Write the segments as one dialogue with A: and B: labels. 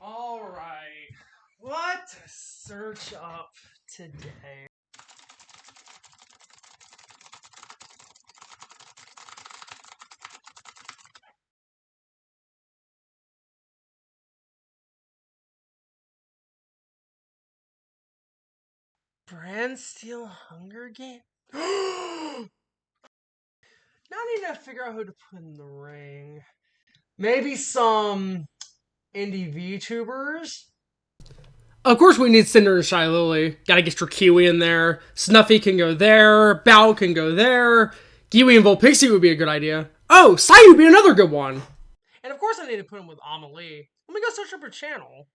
A: Alright, what to search up today? Brand Steel Hunger Games? Now I need to figure out who to put in the ring. Maybe some Indie Vtubers?
B: Of course we need Cinder and Shy Lily. Gotta get your Kiwi in there. Snuffy can go there. Bao can go there. Kiwi and Volpixie would be a good idea. Oh, Sai would be another good one.
A: And of course I need to put him with Amelie. Let me go search up her channel.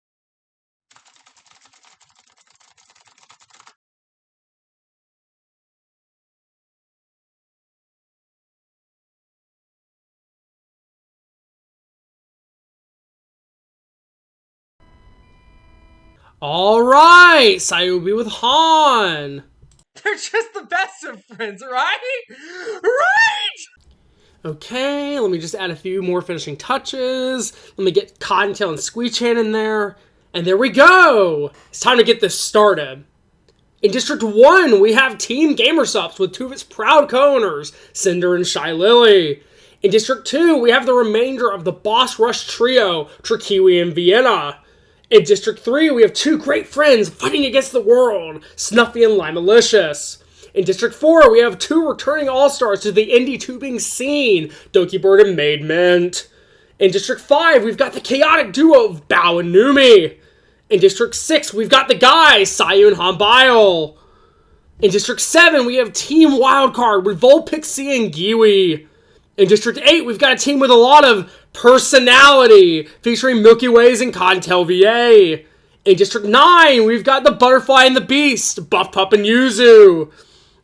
B: Alright, Sai will be with Han.
A: They're just the best of friends, right? Right?
B: Okay, let me just add a few more finishing touches. Let me get Cottontail and Squeechan in there. And there we go! It's time to get this started. In District 1, we have Team Gamersupps with two of its proud co-owners, Cinder and Shy Lily. In District 2, we have the remainder of the Boss Rush trio, Trikiwi and Vienna. In District 3, we have two great friends fighting against the world, Snuffy and Limalicious. In District 4, we have two returning all-stars to the indie tubing scene, Doki Bird and Maid Mint. In District 5, we've got the chaotic duo of Bao and Numi. In District 6, we've got the guys, Sayu and Hanbile. In District 7, we have Team Wildcard with Volpixie and Giwi. In District 8, we've got a team with a lot of personality, featuring Milky Ways and Contel VA. In District 9, we've got the Butterfly and the Beast, Buff Pup and Yuzu.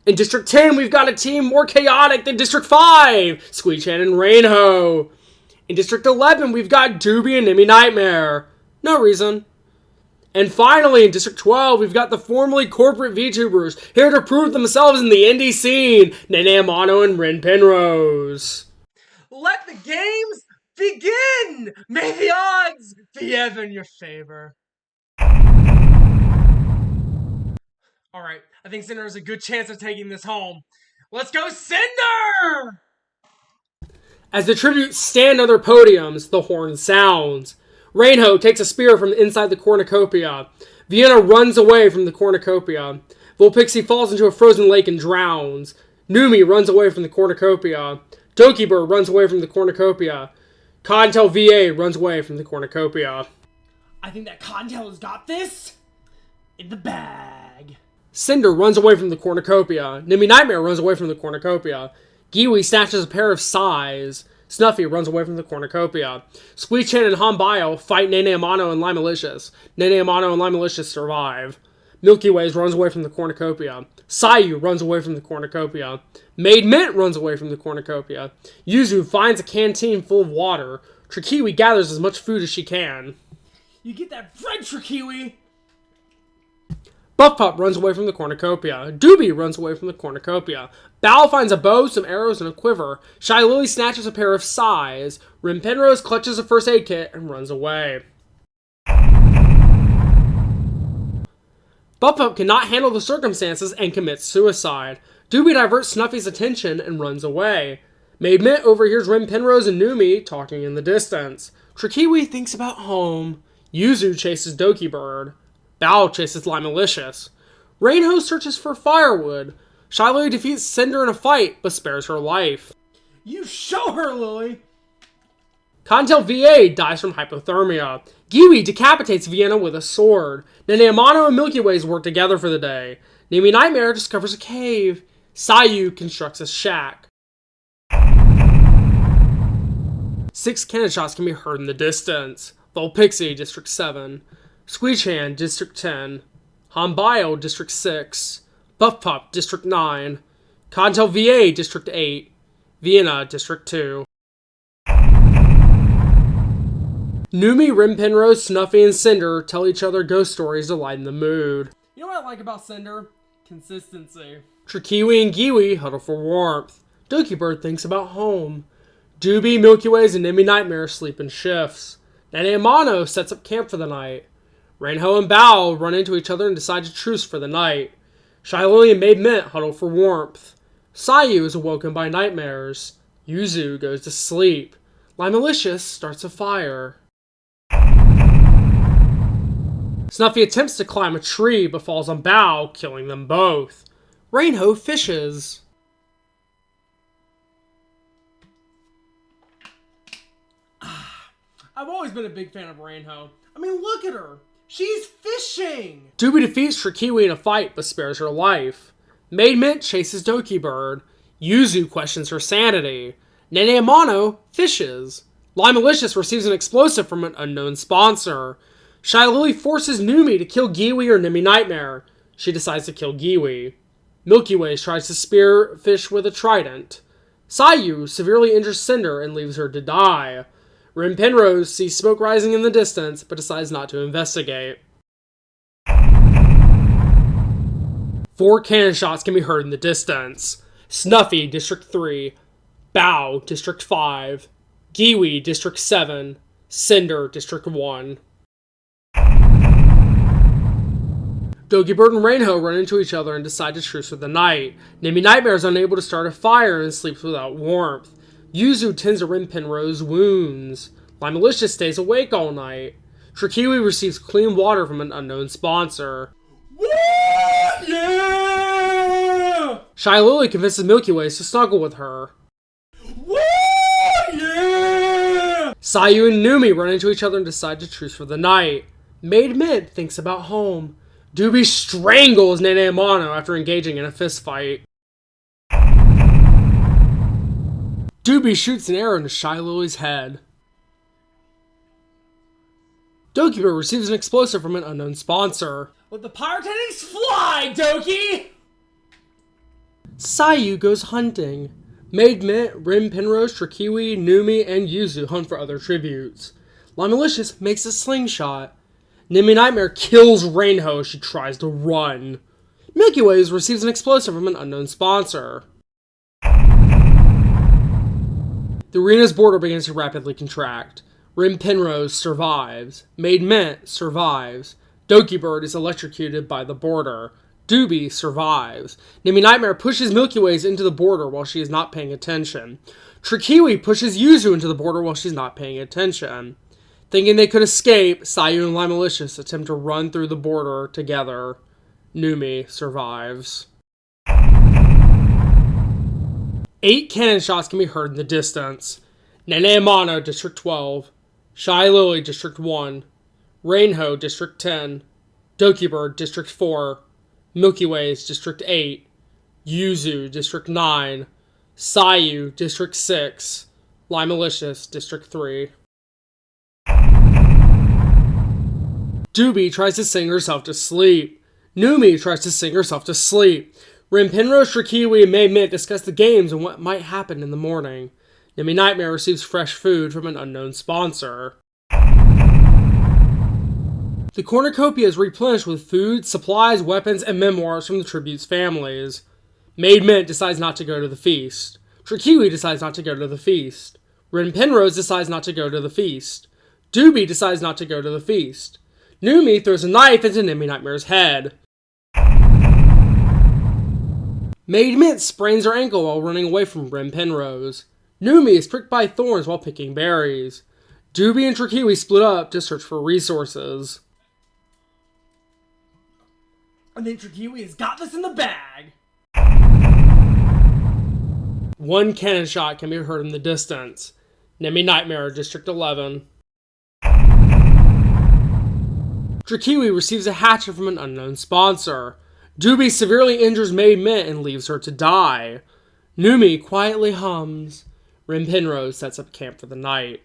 B: In District 10, we've got a team more chaotic than District 5, Squeechan and Rainho. In District 11, we've got Doobie and Nimi Nightmare. No reason. And finally, in District 12, we've got the formerly corporate VTubers here to prove themselves in the indie scene, Nene Amano and Rin Penrose.
A: Let the games begin! May the odds be ever in your favor. Alright, I think Cinder has a good chance of taking this home. Let's go, Cinder!
B: As the tributes stand on their podiums, the horn sounds. Rainho takes a spear from inside the cornucopia. Vienna runs away from the cornucopia. Volpixie falls into a frozen lake and drowns. Numi runs away from the cornucopia. Doki Bird runs away from the cornucopia. Contel VA runs away from the cornucopia.
A: I think that Contel has got this in the bag.
B: Cinder runs away from the cornucopia. Nimi Nightmare runs away from the cornucopia. Giwi snatches a pair of sais. Snuffy runs away from the cornucopia. Squeechan and Hanbile fight Nene Amano and Limalicious. Nene Amano and Limalicious survive. Milky Ways runs away from the cornucopia. Sayu runs away from the cornucopia. Maid Mint runs away from the cornucopia. Yuzu finds a canteen full of water. Trikiwi gathers as much food as she can.
A: You get that bread, Trikiwi!
B: Buff Pup runs away from the cornucopia. Doobie runs away from the cornucopia. Bao finds a bow, some arrows, and a quiver. Shy Lily snatches a pair of sais. Rin Penrose clutches a first aid kit and runs away. Buff Pup cannot handle the circumstances and commits suicide. Doobie diverts Snuffy's attention and runs away. Maid Mint overhears Rin Penrose and Numi talking in the distance. Trikiwi thinks about home. Yuzu chases Doki Bird. Bao chases Limalicious. Rainho searches for firewood. Shy Lily defeats Cinder in a fight, but spares her life.
A: You show her, Lily!
B: Contel VA dies from hypothermia. Giwi decapitates Vienna with a sword. Nene Amano and Milky Ways work together for the day. Nimi Nightmare discovers a cave. Sayu constructs a shack. 6 cannon shots can be heard in the distance. Volpixie, District 7. Squeechan, District 10. Hanbile, District 6. Buff Pup, District 9. Contel VA, District 8. Vienna, District 2. Numi, Rin Penrose, Snuffy, and Cinder tell each other ghost stories to lighten the mood.
A: You know what I like about Cinder? Consistency.
B: Trikiwi and Giwi huddle for warmth. Doki Bird thinks about home. Doobie, Milky Ways, and Nimi Nightmare sleep in shifts. Nene Amano sets up camp for the night. Rainho and Bao run into each other and decide to truce for the night. Shiloli and Maid Mint huddle for warmth. Sayu is awoken by nightmares. Yuzu goes to sleep. Limalicious starts a fire. Snuffy attempts to climb a tree but falls on Bao, killing them both. Rainho fishes. I've always been a big fan of Rainho. I mean, look at her. She's fishing! Doobie defeats Trikiwi in a fight but spares her life. Maid Mint chases Doki Bird. Yuzu questions her sanity. Nene Amano fishes. Limalicious receives an explosive from an unknown sponsor. Shy Lily forces Numi to kill Giwi or Nimi Nightmare. She decides to kill Giwi. Milky Way tries to spear fish with a trident. Sayu severely injures Cinder and leaves her to die. Rin Penrose sees smoke rising in the distance, but decides not to investigate. 4 cannon shots can be heard in the distance. Snuffy, District 3. Bao, District 5. Giwi, District 7. Cinder, District 1. Doki Bird and Rainho run into each other and decide to truce for the night. Nimi Nightmare is unable to start a fire and sleeps without warmth. Yuzu tends to Rin Penrose's wounds. Limalicious stays awake all night. Trikiwi receives clean water from an unknown sponsor. What? Yeah! Shy Lily convinces Milky Way to snuggle with her. What? Yeah! Sayu and Numi run into each other and decide to truce for the night. Maid Mint thinks about home. Doobie strangles Nene Amano after engaging in a fistfight. Doobie shoots an arrow into Shy Lily's head. Doki Bird receives an explosive from an unknown sponsor. Let the pyrotechnics fly, Doki! Sayu goes hunting. Maid Mint, Rin Penrose, Trikiwi, Numi, and Yuzu hunt for other tributes. Limalicious makes a slingshot. Nimi Nightmare kills Rainho as she tries to run. Milky Ways receives an explosive from an unknown sponsor. The arena's border begins to rapidly contract. Rin Penrose survives. Maid Mint survives. Doki Bird is electrocuted by the border. Doobie survives. Nimi Nightmare pushes Milky Ways into the border while she is not paying attention. Trikiwi pushes Yuzu into the border while she's not paying attention. Thinking they could escape, Sayu and Limalicious attempt to run through the border together. Numi survives. 8 cannon shots can be heard in the distance. Nene Amano, District 12. Shy Lily, District 1. Rainho, District 10. Doki Bird, District 4. Milky Ways, District 8. Yuzu, District 9. Sayu, District 6. Limalicious, District 3. Doobie tries to sing herself to sleep. Numi tries to sing herself to sleep. Rin Penrose, Trikiwi, and Maid Mint discuss the games and what might happen in the morning. Nimi Nightmare receives fresh food from an unknown sponsor. The cornucopia is replenished with food, supplies, weapons, and memoirs from the tribute's families. Maid Mint decides not to go to the feast. Trikiwi decides not to go to the feast. Rin Penrose decides not to go to the feast. Doobie decides not to go to the feast. Numi throws a knife into Nimi Nightmare's head. Maid Mint sprains her ankle while running away from Rin Penrose. Numi is pricked by thorns while picking berries. Doobie and Trikiwi split up to search for resources. I think Trikiwi has got this in the bag! 1 cannon shot can be heard in the distance. Nimi Nightmare, District 11. Trikiwi receives a hatchet from an unknown sponsor. Doobie severely injures Maid Mint and leaves her to die. Numi quietly hums. Rin Penrose sets up camp for the night.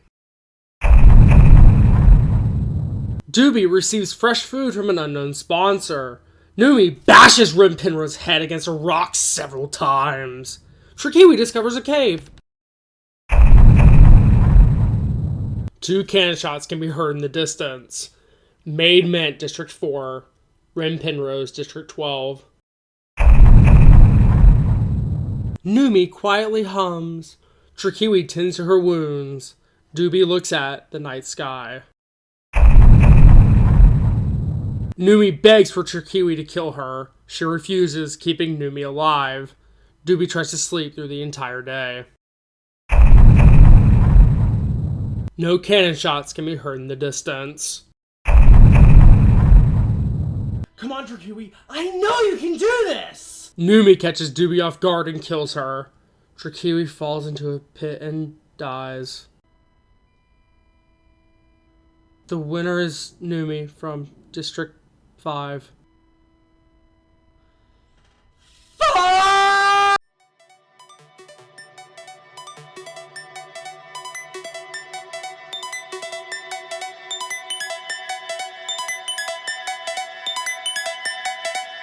B: Doobie receives fresh food from an unknown sponsor. Numi bashes Rin Penrose's head against a rock several times. Trikiwi discovers a cave. 2 cannon shots can be heard in the distance. Maid Mint, District 4. Rin Penrose, District 12. Numi quietly hums. Trikiwi tends to her wounds. Doobie looks at the night sky. Numi begs for Trikiwi to kill her. She refuses, keeping Numi alive. Doobie tries to sleep through the entire day. No cannon shots can be heard in the distance.
C: Come on, Trikiwi. I know you can do this!
B: Numi catches Doobie off guard and kills her. Trikiwi falls into a pit and dies. The winner is Numi from District 5.